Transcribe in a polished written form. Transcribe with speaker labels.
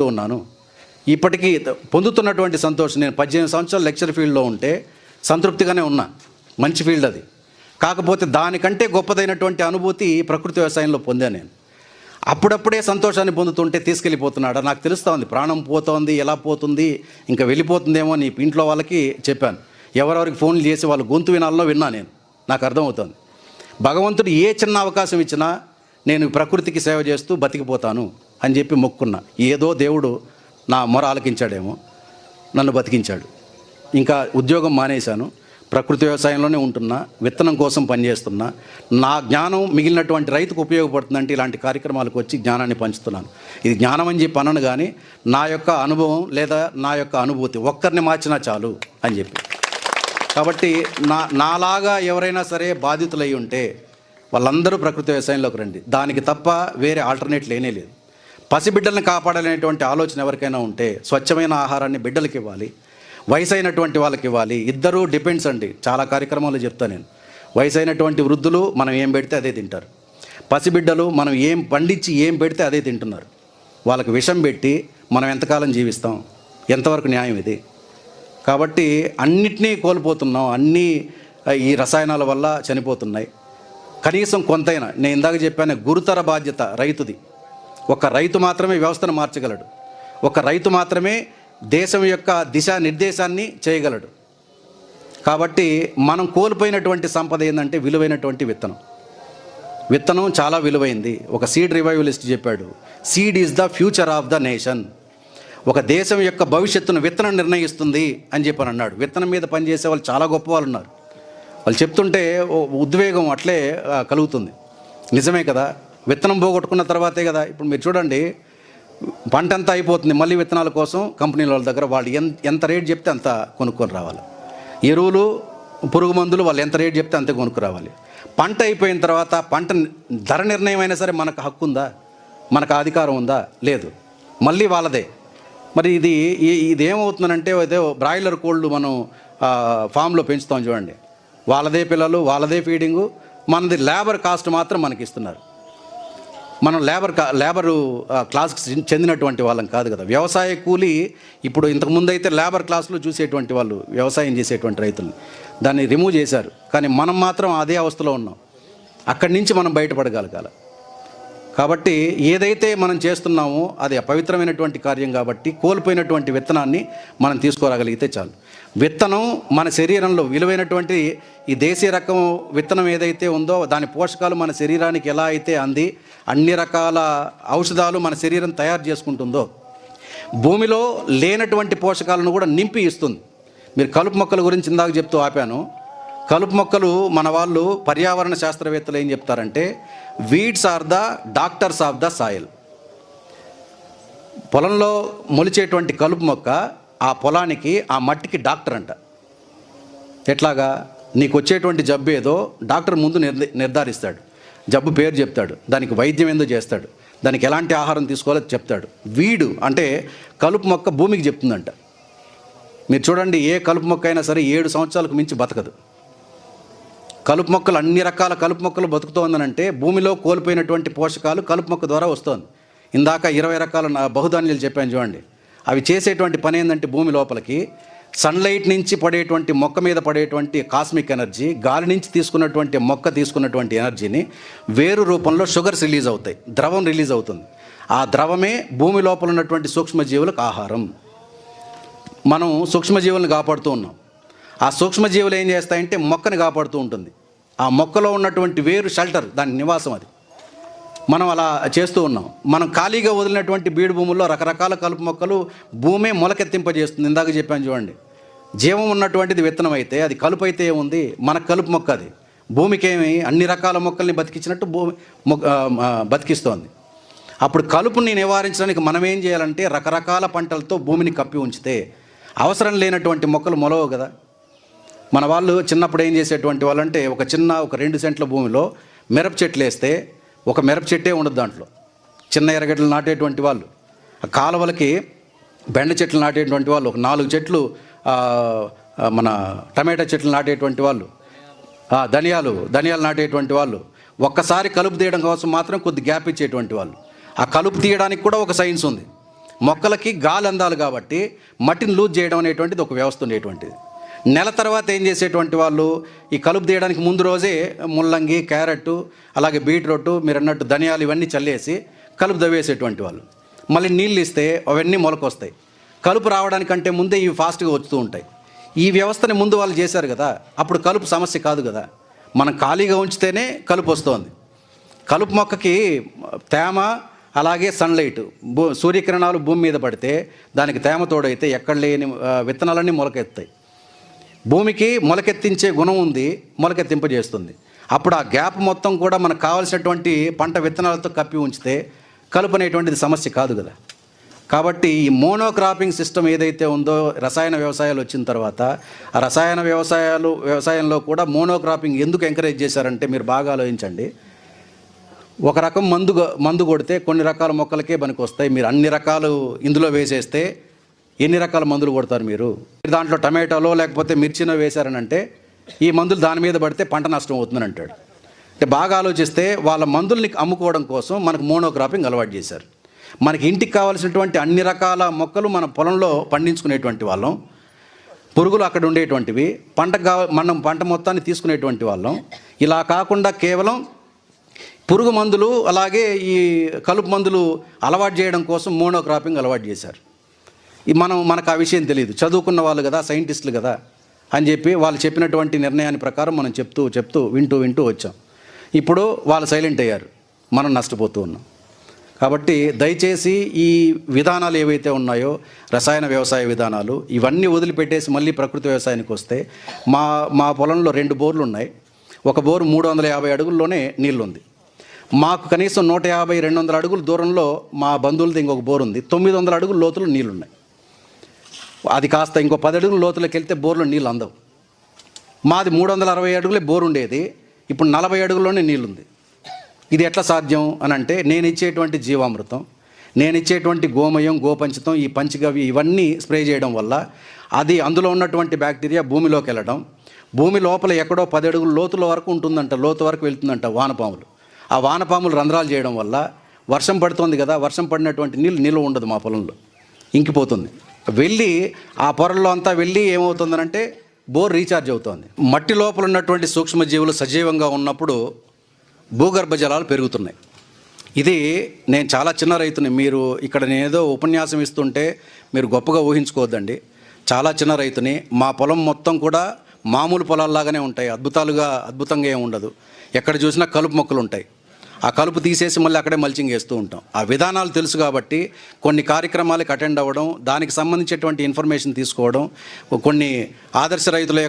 Speaker 1: ఉన్నాను. ఇప్పటికీ పొందుతున్నటువంటి సంతోషం, నేను 18 సంవత్సరాలు లెక్చర్ ఫీల్డ్లో ఉంటే సంతృప్తిగానే ఉన్నా. మంచి ఫీల్డ్ అది. కాకపోతే దానికంటే గొప్పదైనటువంటి అనుభూతి ప్రకృతి వ్యవసాయంలో పొందాను నేను. అప్పుడప్పుడే సంతోషాన్ని పొందుతుంటే తీసుకెళ్ళిపోతున్నాడు. నాకు తెలుస్తోంది ప్రాణం పోతోంది, ఎలా పోతుంది, ఇంకా వెళ్ళిపోతుందేమో అని ఇంట్లో వాళ్ళకి చెప్పాను. ఎవరెవరికి ఫోన్లు చేసి వాళ్ళు గొంతు వినాలనో విన్నా నేను. నాకు అర్థమవుతుంది భగవంతుడు ఏ చిన్న అవకాశం ఇచ్చినా నేను ప్రకృతికి సేవ చేస్తూ బతికిపోతాను అని చెప్పి మొక్కున్నా. ఏదో దేవుడు నా మొర ఆలకించాడేమో, నన్ను బతికించాడు. ఇంకా ఉద్యోగం మానేశాను, ప్రకృతి వ్యవసాయంలోనే ఉంటున్నా, విత్తనం కోసం పనిచేస్తున్నా. నా జ్ఞానం మిగిలినటువంటి రైతుకు ఉపయోగపడుతుందంటే ఇలాంటి కార్యక్రమాలకు వచ్చి జ్ఞానాన్ని పంచుతున్నాను. ఇది జ్ఞానం అని చెప్పి అనను, కానీ నా యొక్క అనుభవం లేదా నా యొక్క అనుభూతి ఒక్కరిని మార్చినా చాలు అని చెప్పి. కాబట్టి నాలాగా ఎవరైనా సరే బాధితులై ఉంటే వాళ్ళందరూ ప్రకృతి వ్యవసాయంలోకి రండి. దానికి తప్ప వేరే ఆల్టర్నేట్ లేనే లేదు. పసిబిడ్డల్ని కాపాడాలనేటువంటి ఆలోచన ఎవరికైనా ఉంటే స్వచ్ఛమైన ఆహారాన్ని బిడ్డలకి ఇవ్వాలి, వయసు అయినటువంటి వాళ్ళకి ఇవ్వాలి. ఇద్దరూ డిపెండ్స్ అండి. చాలా కార్యక్రమాలు చెప్తాను నేను. వయసు అయినటువంటి వృద్ధులు మనం ఏం పెడితే అదే తింటారు. పసిబిడ్డలు మనం ఏం పండించి ఏం పెడితే అదే తింటున్నారు. వాళ్ళకి విషం పెట్టి మనం ఎంతకాలం జీవిస్తాం? ఎంతవరకు న్యాయం ఇది? కాబట్టి అన్నిటినీ కోల్పోతున్నాం. అన్నీ ఈ రసాయనాల వల్ల చనిపోతున్నాయి. కనీసం కొంతైనా, నేను ఇందాక చెప్పాను, గురుతర బాధ్యత రైతుది. ఒక రైతు మాత్రమే వ్యవస్థను మార్చగలడు. ఒక రైతు మాత్రమే దేశం యొక్క దిశానిర్దేశాన్ని చేయగలడు. కాబట్టి మనం కోల్పోయినటువంటి సంపద ఏంటంటే విలువైనటువంటి విత్తనం. విత్తనం చాలా విలువైంది. ఒక సీడ్ రివైవలిస్ట్ చెప్పాడు, seed is the future of the nation. ఒక దేశం యొక్క భవిష్యత్తును విత్తనం నిర్ణయిస్తుంది అని చెప్పని అన్నాడు. విత్తనం మీద పనిచేసే వాళ్ళు చాలా గొప్ప వాళ్ళు ఉన్నారు. వాళ్ళు చెప్తుంటే ఉద్వేగం అట్లే కలుగుతుంది. నిజమే కదా, విత్తనం పోగొట్టుకున్న తర్వాతే కదా. ఇప్పుడు మీరు చూడండి, పంట అంతా అయిపోతుంది, మళ్ళీ విత్తనాల కోసం కంపెనీల వాళ్ళ దగ్గర వాళ్ళు ఎంత రేట్ చెప్తే అంత కొనుక్కొని రావాలి. ఎరువులు, పురుగు మందులు వాళ్ళు ఎంత రేట్ చెప్తే అంతే కొనుక్కు రావాలి. పంట అయిపోయిన తర్వాత పంట ధర నిర్ణయం అయినా సరే మనకు హక్కు ఉందా? మనకు అధికారం ఉందా? లేదు. మళ్ళీ వాళ్ళదే. మరి ఇదేమవుతుందంటే, అదే బ్రాయిలర్ కోళ్ళు మనం ఫామ్లో పెంచుతాం చూడండి, వాళ్ళదే పిల్లలు, వాళ్ళదే ఫీడింగు, మనది లేబర్ కాస్ట్ మాత్రం మనకి ఇస్తున్నారు. మనం లేబరు క్లాస్కి చెందినటువంటి వాళ్ళం కాదు కదా. వ్యవసాయ కూలి ఇప్పుడు ఇంతకుముందు అయితే లేబర్ క్లాస్లో చూసేటువంటి వాళ్ళు వ్యవసాయం చేసేటువంటి రైతులు, దాన్ని రిమూవ్ చేశారు. కానీ మనం మాత్రం అదే అవస్థలో ఉన్నాం. అక్కడి నుంచి మనం బయటపడగలగాలి. కాబట్టి ఏదైతే మనం చేస్తున్నామో అది అపవిత్రమైనటువంటి కార్యం. కాబట్టి కోల్పోయినటువంటి విత్తనాన్ని మనం తీసుకోరాగలిగితే చాలు. విత్తనం మన శరీరంలో విలువైనటువంటి ఈ దేశీయ రకం విత్తనం ఏదైతే ఉందో దాని పోషకాలు మన శరీరానికి ఎలా అయితే అంది, అన్ని రకాల ఔషధాలు మన శరీరం తయారు చేసుకుంటుందో, భూమిలో లేనటువంటి పోషకాలను కూడా నింపి ఇస్తుంది. మీరు కలుపు మొక్కల గురించి ఇందాక చెప్తూ ఆపాను. కలుపు మొక్కలు మన వాళ్ళు పర్యావరణ శాస్త్రవేత్తలు ఏం చెప్తారంటే, weeds are the doctors of the soil. పొలంలో మొలిచేటువంటి కలుపు మొక్క ఆ పొలానికి, ఆ మట్టికి డాక్టర్ అంట. ఎట్లాగా? నీకు వచ్చేటువంటి జబ్బు ఏదో డాక్టర్ ముందు నిర్ధారిస్తాడు. జబ్బు పేరు చెప్తాడు, దానికి వైద్యం ఏందో చేస్తాడు, దానికి ఎలాంటి ఆహారం తీసుకోవాలో చెప్తాడు. వీడు అంటే కలుపు మొక్క భూమికి చెప్తుందంట. మీరు చూడండి, ఏ కలుపు మొక్క అయినా సరే 7 సంవత్సరాలకు మించి బతకదు. కలుపు మొక్కలు, అన్ని రకాల కలుపు మొక్కలు బతుకుతోందనంటే భూమిలో కోల్పోయినటువంటి పోషకాలు కలుపు మొక్క ద్వారా వస్తుంది. ఇందాక 20 రకాల బహుధాన్యాలు చెప్పాను చూడండి. అవి చేసేటువంటి పని ఏంటంటే, భూమి లోపలికి సన్లైట్ నుంచి పడేటువంటి, మొక్క మీద పడేటువంటి కాస్మిక్ ఎనర్జీ, గాలి నుంచి తీసుకున్నటువంటి, మొక్క తీసుకున్నటువంటి ఎనర్జీని వేరు రూపంలో షుగర్స్ రిలీజ్ అవుతాయి, ద్రవం రిలీజ్ అవుతుంది. ఆ ద్రవమే భూమి లోపల ఉన్నటువంటి సూక్ష్మజీవులకు ఆహారం. మనం సూక్ష్మజీవులను కాపాడుతూ ఉన్నాం. ఆ సూక్ష్మజీవులు ఏం చేస్తాయంటే మొక్కని కాపాడుతూ ఉంటుంది. ఆ మొక్కలో ఉన్నటువంటి వేరు షెల్టర్, దాని నివాసం అది. మనం అలా చేస్తూ ఉన్నాం. మనం ఖాళీగా వదిలినటువంటి బీడు భూముల్లో రకరకాల కలుపు మొక్కలు భూమే మొలకెత్తింపజేస్తుంది. ఇందాక చెప్పాను చూడండి, జీవం ఉన్నటువంటిది విత్తనం అయితే, అది కలుపు అయితే ఏముంది? మనకు కలుపు మొక్క అది. భూమికేమి అన్ని రకాల మొక్కల్ని బతికించినట్టు భూమి బతికిస్తోంది. అప్పుడు కలుపుని నివారించడానికి మనం ఏం చేయాలంటే, రకరకాల పంటలతో భూమిని కప్పి ఉంచితే అవసరం లేనటువంటి మొక్కలు మొలవు కదా. మన వాళ్ళు చిన్నప్పుడు ఏం చేసేటువంటి వాళ్ళంటే, ఒక 2 సెంట్ల భూమిలో మిరప చెట్లు వేస్తే ఒక మిరప చెట్టే ఉండదు దాంట్లో. చిన్న ఎర్రగడ్డలు నాటేటువంటి వాళ్ళు, కాలువలకి బెండ చెట్లు నాటేటువంటి వాళ్ళు, ఒక 4 చెట్లు మన టమాటా చెట్లు నాటేటువంటి వాళ్ళు, ధనియాలు నాటేటువంటి వాళ్ళు, ఒక్కసారి కలుపు తీయడం కోసం మాత్రం కొద్ది గ్యాప్ ఇచ్చేటువంటి వాళ్ళు. ఆ కలుపు తీయడానికి కూడా ఒక సైన్స్ ఉంది. మొక్కలకి గాలి అందాలి కాబట్టి మట్టిని లూజ్ చేయడం అనేటువంటిది ఒక వ్యవస్థ ఉండేటువంటిది. నెల తర్వాత ఏం చేసేటువంటి వాళ్ళు ఈ కలుపు తీయడానికి ముందు రోజే ముల్లంగి, క్యారెట్, అలాగే బీట్రూట్, మీరు అన్నట్టు ధనియాలు ఇవన్నీ చల్లేసి కలుపు దవ్వేసేటువంటి వాళ్ళు. మళ్ళీ నీళ్ళు ఇస్తే అవన్నీ మొలకొస్తాయి. కలుపు రావడానికంటే ముందే ఇవి ఫాస్ట్గా వస్తూ ఉంటాయి. ఈ వ్యవస్థని ముందు వాళ్ళు చేశారు కదా, అప్పుడు కలుపు సమస్య కాదు కదా. మనం ఖాళీగా ఉంచితేనే కలుపు వస్తుంది. కలుపు మొక్కకి తేమ, అలాగే సన్లైట్, సూర్యకిరణాలు భూమి మీద పడితే దానికి తేమ తోడైతే ఎక్కడ లేని విత్తనాలన్నీ మొలకెత్తాయి. భూమికి మొలకెత్తించే గుణం ఉంది, మొలకెత్తింపజేస్తుంది. అప్పుడు ఆ గ్యాప్ మొత్తం కూడా మనకు కావాల్సినటువంటి పంట విత్తనాలతో కప్పి ఉంచితే కలుపు అనేటువంటిది సమస్య కాదు కదా. కాబట్టి ఈ మోనోక్రాపింగ్ సిస్టమ్ ఏదైతే ఉందో రసాయన వ్యవసాయాలు వచ్చిన తర్వాత, ఆ రసాయన వ్యవసాయంలో కూడా మోనోక్రాపింగ్ ఎందుకు ఎంకరేజ్ చేశారంటే మీరు బాగా ఆలోచించండి. ఒక రకం మందు కొడితే కొన్ని రకాల మొక్కలకే పనికి వస్తాయి. మీరు అన్ని రకాలు ఇందులో వేసేస్తే ఎన్ని రకాల మందులు కొడతారు మీరు? దాంట్లో టమాటోలో లేకపోతే మిర్చినో వేశారనంటే ఈ మందులు దాని మీద పడితే పంట నష్టం అవుతుందని అంటాడు. అంటే బాగా ఆలోచిస్తే వాళ్ళ మందుల్ని అమ్ముకోవడం కోసం మనకు మోనోక్రాపింగ్ అలవాటు చేశారు. మనకి ఇంటికి కావాల్సినటువంటి అన్ని రకాల మొక్కలు మన పొలంలో పండించుకునేటువంటి వాళ్ళం, పురుగులు అక్కడ ఉండేటువంటివి, మనం పంట మొత్తాన్ని తీసుకునేటువంటి వాళ్ళం. ఇలా కాకుండా కేవలం పురుగు మందులు అలాగే ఈ కలుపు మందులు అలవాటు చేయడం కోసం మోనోక్రాపింగ్ అలవాటు చేశారు. మనకు ఆ విషయం తెలియదు, చదువుకున్న వాళ్ళు కదా, సైంటిస్టులు కదా అని చెప్పి వాళ్ళు చెప్పినటువంటి నిర్ణయాన్ని ప్రకారం మనం చెప్తూ వింటూ వచ్చాం. ఇప్పుడు వాళ్ళు సైలెంట్ అయ్యారు, మనం నష్టపోతూ ఉన్నాం. కాబట్టి దయచేసి ఈ విధానాలు ఏవైతే ఉన్నాయో రసాయన వ్యవసాయ విధానాలు ఇవన్నీ వదిలిపెట్టేసి మళ్ళీ ప్రకృతి వ్యవసాయానికి వస్తే మా పొలంలో 2 బోర్లు ఉన్నాయి. ఒక బోరు 350 అడుగుల్లోనే నీళ్ళుంది. మాకు కనీసం 150-200 అడుగుల దూరంలో మా బంధువులది ఇంకొక బోరు ఉంది. 900 అడుగుల లోతులు నీళ్ళున్నాయి. అది కాస్త ఇంకో 10 అడుగుల లోతులోకి వెళ్తే బోర్లో నీళ్ళు అందవు. మాది 360 అడుగులే బోరు ఉండేది, ఇప్పుడు 40 అడుగుల్లోనే నీళ్ళుంది. ఇది ఎట్లా సాధ్యం అని అంటే, నేను ఇచ్చేటువంటి జీవామృతం, నేను ఇచ్చేటువంటి గోమయం, గోపంచతం, ఈ పంచగవ్య ఇవన్నీ స్ప్రే చేయడం వల్ల అది అందులో ఉన్నటువంటి బ్యాక్టీరియా భూమిలోకి వెళ్ళడం, భూమి లోపల ఎక్కడో 10 అడుగుల లోతుల వరకు ఉంటుందంట, లోతు వరకు వెళ్తుందంట వానపాములు. ఆ వానపాములు రంధ్రాలు చేయడం వల్ల వర్షం పడుతుంది కదా, వర్షం పడినటువంటి నీళ్ళు నిల్వ ఉండదు, మా పొలంలో ఇంకిపోతుంది. వెళ్ళి ఆ పొరల్లో అంతా వెళ్ళి ఏమవుతుందనంటే బోర్ రీఛార్జ్ అవుతుంది. మట్టి లోపల ఉన్నటువంటి సూక్ష్మజీవులు సజీవంగా ఉన్నప్పుడు భూగర్భ జలాలు పెరుగుతున్నాయి. ఇది నేను చాలా చిన్న రైతుని, మీరు ఇక్కడ నేనేదో ఉపన్యాసం ఇస్తుంటే మీరు గొప్పగా ఊహించుకోవద్దండి. చాలా చిన్న రైతుని. మా పొలం మొత్తం కూడా మామూలు పొలాల్లాగానే ఉంటాయి, అద్భుతంగా ఏమి ఉండదు. ఎక్కడ చూసినా కలుపు మొక్కలు ఉంటాయి. ఆ కలుపు తీసేసి మళ్ళీ అక్కడే మల్చింగ్ వేస్తూ ఉంటాం. ఆ విధానాలు తెలుసు కాబట్టి కొన్ని కార్యక్రమాలకు అటెండ్ అవ్వడం, దానికి సంబంధించేటువంటి ఇన్ఫర్మేషన్ తీసుకోవడం, కొన్ని ఆదర్శ రైతుల